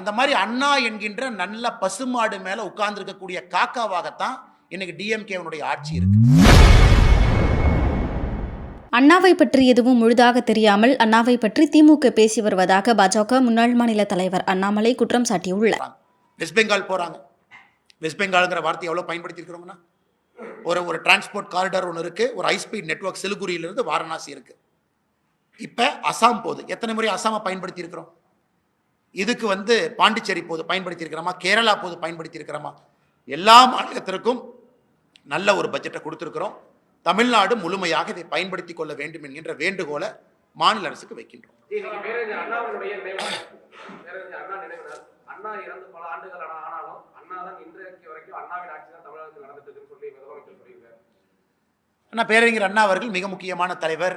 அந்த மாதிரி அண்ணா என்கின்ற நல்ல பசுமாடு மேல உட்கார்ந்து இருக்கக்கூடிய காக்காவாகத்தான் இன்னைக்கு டிஎம்கேவனுடைய ஆட்சி இருக்கு. அண்ணாவை பற்றி எதுவும் முழுதாக தெரியாமல் அண்ணாவை பற்றி திமுக பேசி வருவதாக பாஜக முன்னாள் மாநில தலைவர் அண்ணாமலை குற்றம் சாட்டியுள்ளார். வெஸ்ட் பெங்கால் போறாங்க. வெஸ்ட் பெங்கால்ங்கிற வார்த்தை எவ்வளவு பயன்படுத்தி இருக்கிறோம்னா, ஒரு டிரான்ஸ்போர்ட் காரிடார் ஒன்று இருக்கு, ஒரு ஹைஸ்பீட் நெட்வொர்க் சிலிகுரியிலிருந்து வாரணாசி இருக்கு. இப்ப அசாம் போகுது. எத்தனை முறை அசாமை பயன்படுத்தி இருக்கிறோம்? இதுக்கு பாண்டிச்சேரி போது பயன்படுத்தி இருக்கிறோமா, கேரளா போது பயன்படுத்தி இருக்கிறோமா? எல்லா மாநிலத்திற்கும் நல்ல ஒரு பட்ஜெட்டை கொடுத்திருக்கிறோம். தமிழ்நாடு முழுமையாக இதை பயன்படுத்திக் கொள்ள வேண்டும் என்கின்ற வேண்டுகோளை மாநில அரசுக்கு வைக்கின்றோம். பேரறிஞர் அண்ணா அவர்கள் மிக முக்கியமான தலைவர்.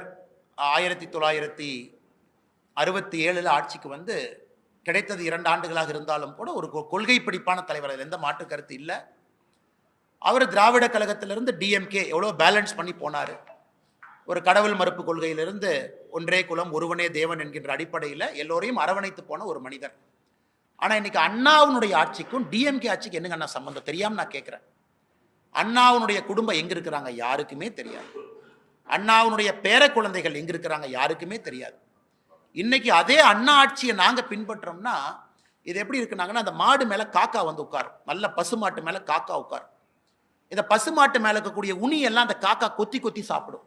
1967 ஆட்சிக்கு கிடைத்தது 2 ஆண்டுகளாக இருந்தாலும் கூட ஒரு கொள்கை பிடிப்பான தலைவர், அதில் எந்த மாற்று கருத்து இல்லை. அவர் திராவிட கழகத்திலிருந்து டிஎம்கே எவ்வளோ பேலன்ஸ் பண்ணி போனார். ஒரு கடவுள் மறுப்பு கொள்கையிலிருந்து ஒன்றே குலம் ஒருவனே தேவன் என்கின்ற அடிப்படையில் எல்லோரையும் அரவணைத்து போன ஒரு மனிதர். ஆனால் இன்னைக்கு அண்ணாவுடைய ஆட்சிக்கும் டிஎம்கே ஆட்சிக்கு என்னங்க அண்ணா சம்பந்தம் தெரியாமல் நான் கேட்குறேன். அண்ணாவுடைய குடும்பம் எங்கே இருக்கிறாங்க யாருக்குமே தெரியாது. அண்ணாவுடைய பேர குழந்தைகள் எங்கே இருக்கிறாங்க யாருக்குமே தெரியாது. இன்னைக்கு அதே அண்ணா ஆட்சியை நாங்கள் பின்பற்றோம்னா இது எப்படி இருக்குனாங்கன்னா, அந்த மாடு மேலே காக்கா உட்காரும், நல்ல பசுமாட்டு மேலே காக்கா உட்காரும். இந்த பசுமாட்டு மேலே இருக்கக்கூடிய உனியெல்லாம் அந்த காக்கா கொத்தி கொத்தி சாப்பிடும்.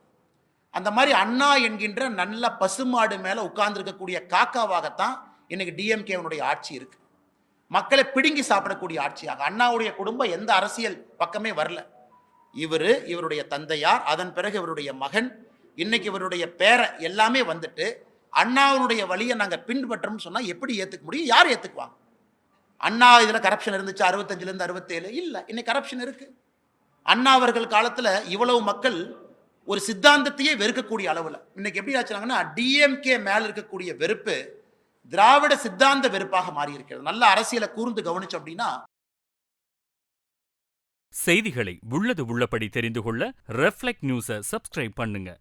அந்த மாதிரி அண்ணா என்கின்ற நல்ல பசுமாடு மேலே உட்கார்ந்துருக்கக்கூடிய காக்காவாகத்தான் இன்னைக்கு டிஎம்கேவனுடைய ஆட்சி இருக்கு. மக்களை பிடுங்கி சாப்பிடக்கூடிய ஆட்சியாக. அண்ணாவுடைய குடும்பம் எந்த அரசியல் பக்கமே வரல. இவருடைய தந்தையார், அதன் பிறகு இவருடைய மகன், இன்னைக்கு இவருடைய பேர எல்லாமே அண்ணாவுடைய வழியை நாங்கள் பின்பற்றோம்னு சொன்னால் எப்படி ஏற்றுக்க முடியும்? யார் ஏற்றுக்குவாங்க? அண்ணா இதில் கரப்ஷன் இருந்துச்சு 65லேருந்து 67 இல்லை, இன்னைக்கு கரப்ஷன் இருக்கு. அண்ணா அவர்கள் காலத்தில் இவ்வளவு மக்கள் ஒரு சித்தாந்தத்தையே வெறுக்கக்கூடிய அளவில் இன்னைக்கு எப்படி ஆச்சுனாங்கன்னா, டிஎம்கே மேல இருக்கக்கூடிய வெறுப்பு திராவிட சித்தாந்த வெறுப்பாக மாறி இருக்கிறது. நல்ல அரசியலை கூர்ந்து கவனிச்சோம் அப்படின்னா, செய்திகளை உள்ளது உள்ளபடி தெரிந்து கொள்ள ரெஃப்ளெக்ட் நியூஸை சப்ஸ்கிரைப் பண்ணுங்க.